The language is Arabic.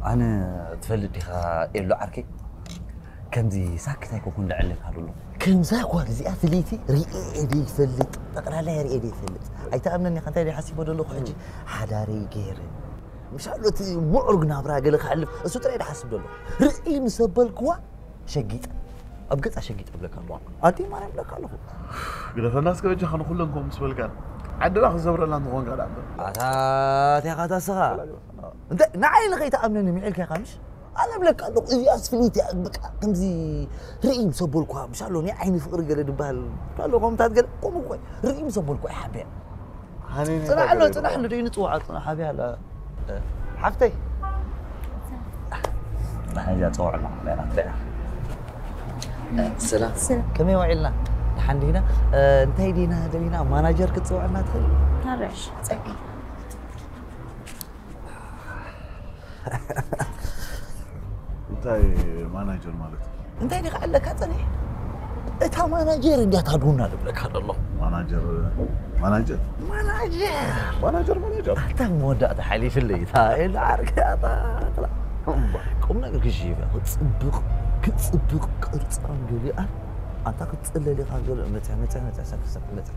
أنا تفلت إخا إلو عركي كمزي ساكت هيك وكون لعلك هالولو كم زاكوار زي أثليتي رئيدي يفلت تقرأ لها رئيدي يفلت أي تأمنني خنتي لي حسيب ودلو خجي حداري غير مش قالت معرقنا برا قال لك حلف اسو ترى حسب دلو رئي مسبل كوا شقيت أبقت أشقيت قبلك الله أنتي ما نملك الله قلت الناس كبيجي خلنا كلهم مسبل كان عندنا أخذ زبر اللي نقول قال أتا يا قاتا صغا أنت نعي لغاية تأمنني معلك يا قامش أنا بلك الله إذا أسفليتي كم زي رئيم سبولكوا مش قالوا ني عيني فقر قال دبال قالوا قوم تاتقل قوم كوي رئيم سبولكوا يا حبيبي صراحة له صراحة له دين طوعت صراحة حبيبي هلا حفتي هاي طوعنا لا السلام كم يوعلنا نحن هنا انتهي دينا دلينا ماناجر كتصوعنا تخلي هرش صحيح انتي ماناجر مالتي انتهي لك علك هاتني اتا ماناجر اللي هتهدونا لك هذا الله ماناجر حتى مودة حليف اللي ثايل عارك يا طلع قمنا قلك الشيء كتصبق قرصان قولي أنت كتصلي لي خاطر متى سكسك متى